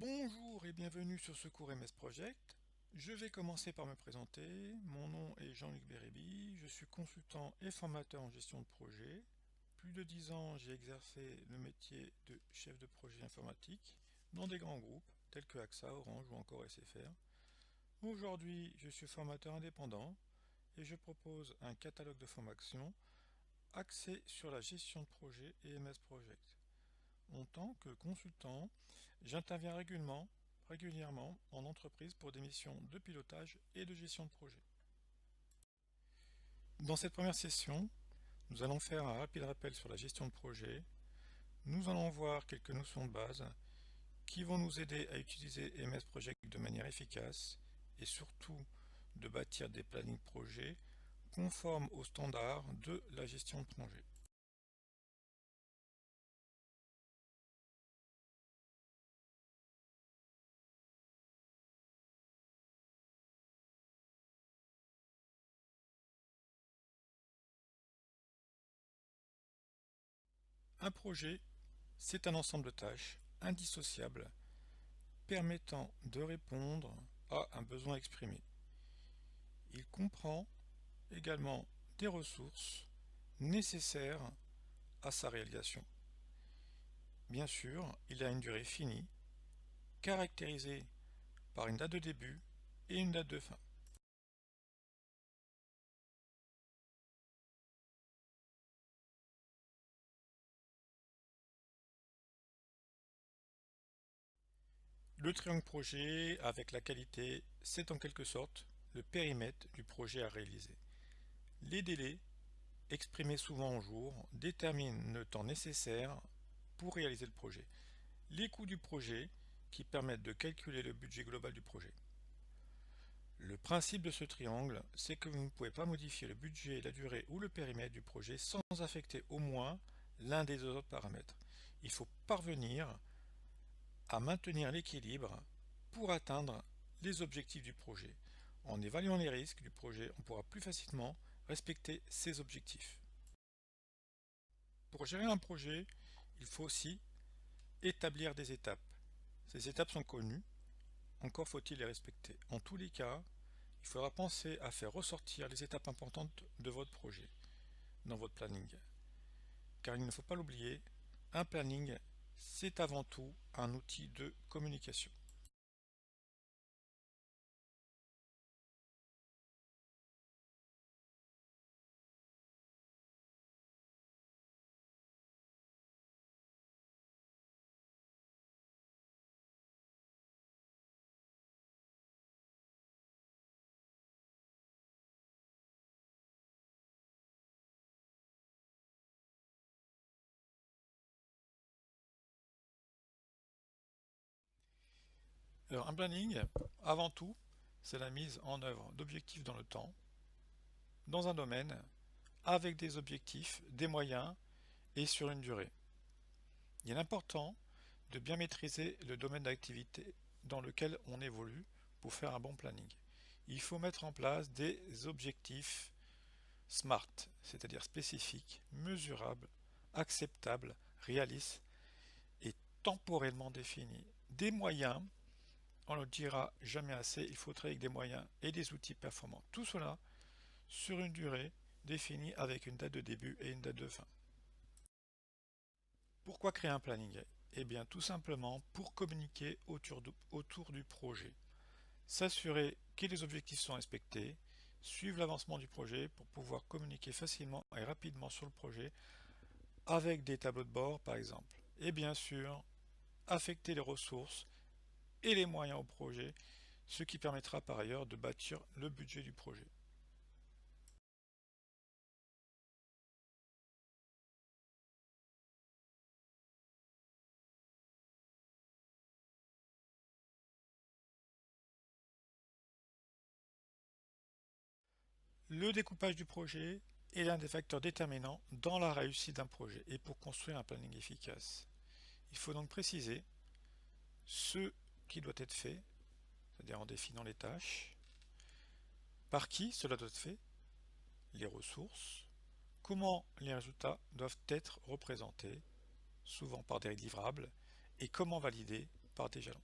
Bonjour et bienvenue sur ce cours MS Project. Je vais commencer par me présenter. Mon nom est Jean-Luc Bérébi, je suis consultant et formateur en gestion de projet. Plus de 10 ans, j'ai exercé le métier de chef de projet informatique dans des grands groupes tels que AXA, Orange ou encore SFR. Aujourd'hui, je suis formateur indépendant et je propose un catalogue de formation axé sur la gestion de projet et MS Project. En tant que consultant, j'interviens régulièrement en entreprise pour des missions de pilotage et de gestion de projet. Dans cette première session, nous allons faire un rapide rappel sur la gestion de projet. Nous allons voir quelques notions de base qui vont nous aider à utiliser MS Project de manière efficace et surtout de bâtir des plannings projets conformes aux standards de la gestion de projet. Un projet, c'est un ensemble de tâches indissociables permettant de répondre à un besoin exprimé. Il comprend également des ressources nécessaires à sa réalisation. Bien sûr, il a une durée finie, caractérisée par une date de début et une date de fin. Le triangle projet avec la qualité, c'est en quelque sorte le périmètre du projet à réaliser. Les délais, exprimés souvent en jours, déterminent le temps nécessaire pour réaliser le projet. Les coûts du projet qui permettent de calculer le budget global du projet. Le principe de ce triangle, c'est que vous ne pouvez pas modifier le budget, la durée ou le périmètre du projet sans affecter au moins l'un des autres paramètres. Il faut parvenir à maintenir l'équilibre pour atteindre les objectifs du projet. En évaluant les risques du projet, on pourra plus facilement respecter ses objectifs. Pour gérer un projet, il faut aussi établir des étapes. Ces étapes sont connues, encore faut-il les respecter. En tous les cas, il faudra penser à faire ressortir les étapes importantes de votre projet dans votre planning. Car il ne faut pas l'oublier, un planning, c'est avant tout un outil de communication. Alors un planning, avant tout, c'est la mise en œuvre d'objectifs dans le temps, dans un domaine, avec des objectifs, des moyens et sur une durée. Il est important de bien maîtriser le domaine d'activité dans lequel on évolue pour faire un bon planning. Il faut mettre en place des objectifs SMART, c'est-à-dire spécifiques, mesurables, acceptables, réalistes et temporellement définis. Des moyens, on ne le dira jamais assez, il faut travailler avec des moyens et des outils performants. Tout cela sur une durée définie avec une date de début et une date de fin. Pourquoi créer un planning? Eh bien tout simplement pour communiquer autour du projet. S'assurer que les objectifs sont respectés, suivre l'avancement du projet pour pouvoir communiquer facilement et rapidement sur le projet avec des tableaux de bord par exemple. Et bien sûr, affecter les ressources et les moyens au projet, ce qui permettra par ailleurs de bâtir le budget du projet. Le découpage du projet est l'un des facteurs déterminants dans la réussite d'un projet et pour construire un planning efficace. Il faut donc préciser ce qui doit être fait, c'est-à-dire en définant les tâches, par qui cela doit être fait, les ressources, comment les résultats doivent être représentés, souvent par des livrables, et comment valider par des jalons.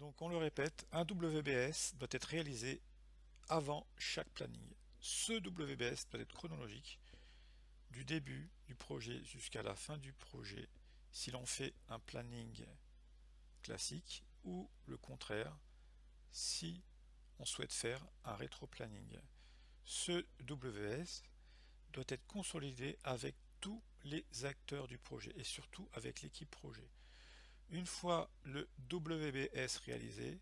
Donc on le répète, un WBS doit être réalisé avant chaque planning. Ce WBS doit être chronologique du début du projet jusqu'à la fin du projet si l'on fait un planning classique ou le contraire si on souhaite faire un rétro-planning. Ce WBS doit être consolidé avec tous les acteurs du projet et surtout avec l'équipe projet. Une fois le WBS réalisé,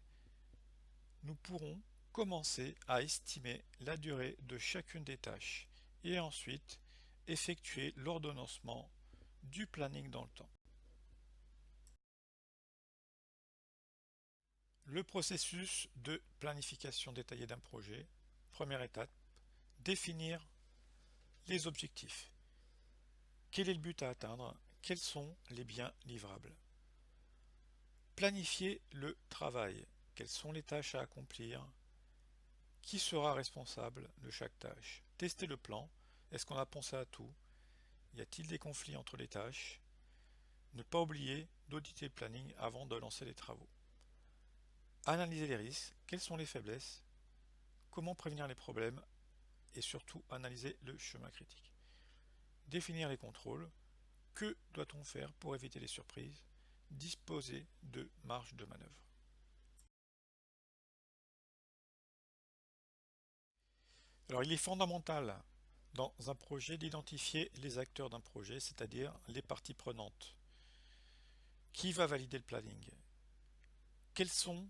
nous pourrons commencer à estimer la durée de chacune des tâches et ensuite effectuer l'ordonnancement du planning dans le temps. Le processus de planification détaillée d'un projet. Première étape, définir les objectifs. Quel est le but à atteindre? Quels sont les biens livrables? Planifier le travail. Quelles sont les tâches à accomplir? Qui sera responsable de chaque tâche? Tester le plan. Est-ce qu'on a pensé à tout? Y a-t-il des conflits entre les tâches? Ne pas oublier d'auditer le planning avant de lancer les travaux. Analyser les risques. Quelles sont les faiblesses? Comment prévenir les problèmes? Et surtout analyser le chemin critique. Définir les contrôles. Que doit-on faire pour éviter les surprises? Disposer de marge de manœuvre. Alors il est fondamental dans un projet d'identifier les acteurs d'un projet, c'est-à-dire les parties prenantes. Qui va valider le planning? Quels sont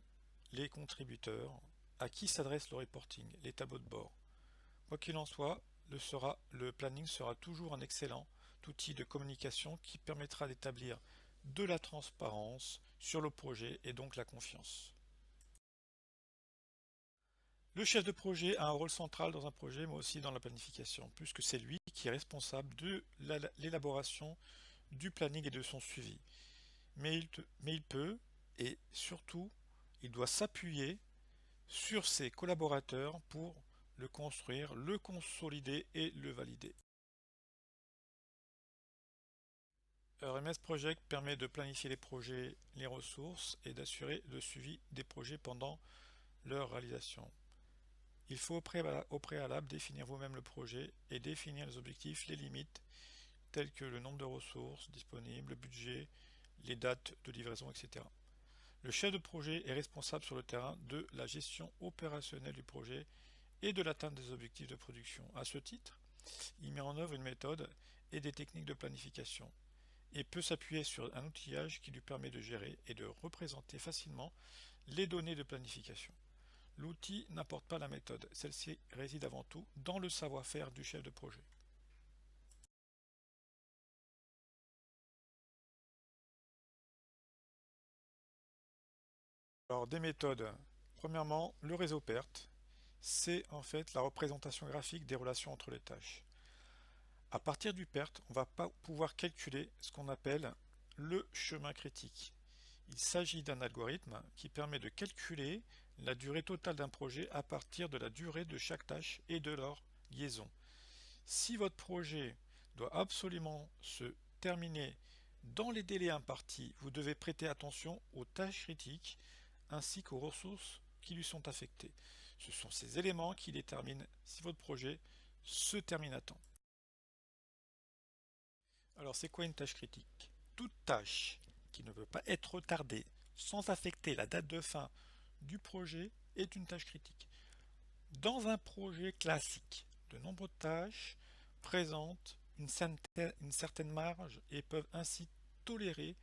les contributeurs? À qui s'adresse le reporting, les tableaux de bord? Quoi qu'il en soit, le planning sera toujours un excellent outil de communication qui permettra d'établir de la transparence sur le projet et donc la confiance. Le chef de projet a un rôle central dans un projet, mais aussi dans la planification, puisque c'est lui qui est responsable de l'élaboration du planning et de son suivi. Mais il peut, et surtout, il doit s'appuyer sur ses collaborateurs pour le construire, le consolider et le valider. RMS Project permet de planifier les projets, les ressources et d'assurer le suivi des projets pendant leur réalisation. Il faut au préalable définir vous-même le projet et définir les objectifs, les limites, tels que le nombre de ressources disponibles, le budget, les dates de livraison, etc. Le chef de projet est responsable sur le terrain de la gestion opérationnelle du projet et de l'atteinte des objectifs de production. À ce titre, il met en œuvre une méthode et des techniques de planification et peut s'appuyer sur un outillage qui lui permet de gérer et de représenter facilement les données de planification. L'outil n'apporte pas la méthode, celle-ci réside avant tout dans le savoir-faire du chef de projet. Alors des méthodes. Premièrement, le réseau PERT, c'est en fait la représentation graphique des relations entre les tâches. À partir du PERT, on va pouvoir calculer ce qu'on appelle le chemin critique. Il s'agit d'un algorithme qui permet de calculer la durée totale d'un projet à partir de la durée de chaque tâche et de leur liaison. Si votre projet doit absolument se terminer dans les délais impartis, vous devez prêter attention aux tâches critiques ainsi qu'aux ressources qui lui sont affectées. Ce sont ces éléments qui déterminent si votre projet se termine à temps. Alors c'est quoi une tâche critique? Toute tâche qui ne peut pas être retardée sans affecter la date de fin du projet est une tâche critique. Dans un projet classique, de nombreuses tâches présentent une certaine marge et peuvent ainsi tolérer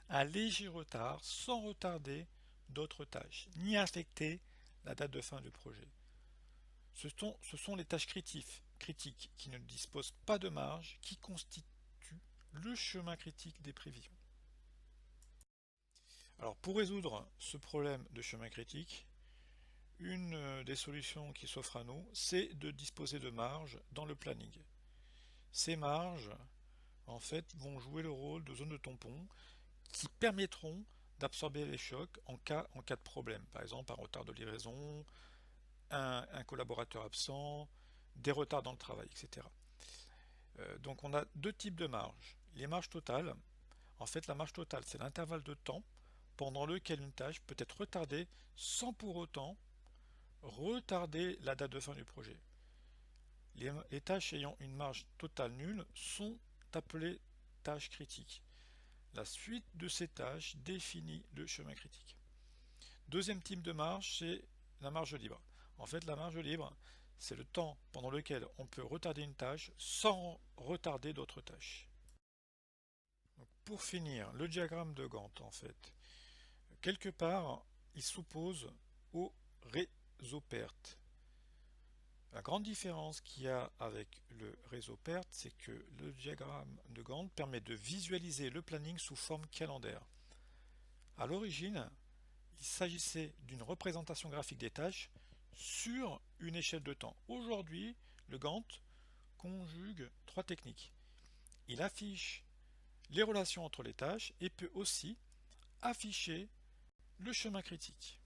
un léger retard sans retarder d'autres tâches, ni affecter la date de fin du projet. Ce sont les tâches critiques qui ne disposent pas de marge, qui constituent le chemin critique des prévisions. Alors pour résoudre ce problème de chemin critique, une des solutions qui s'offre à nous, c'est de disposer de marges dans le planning. Ces marges, en fait, vont jouer le rôle de zones de tampon qui permettront d'absorber les chocs en cas de problème. Par exemple, un retard de livraison, un collaborateur absent, des retards dans le travail, etc. Donc on a deux types de marges. Les marges totales, en fait la marge totale c'est l'intervalle de temps pendant lequel une tâche peut être retardée sans pour autant retarder la date de fin du projet. Les tâches ayant une marge totale nulle sont appelées tâches critiques. La suite de ces tâches définit le chemin critique. Deuxième type de marge, c'est la marge libre. En fait, la marge libre, c'est le temps pendant lequel on peut retarder une tâche sans retarder d'autres tâches. Donc, pour finir, le diagramme de Gantt, en fait, quelque part, il s'oppose au réseau PERT. La grande différence qu'il y a avec le réseau PERT, c'est que le diagramme de Gantt permet de visualiser le planning sous forme calendaire. À l'origine, il s'agissait d'une représentation graphique des tâches sur une échelle de temps. Aujourd'hui, le Gantt conjugue trois techniques. Il affiche les relations entre les tâches et peut aussi afficher le chemin critique.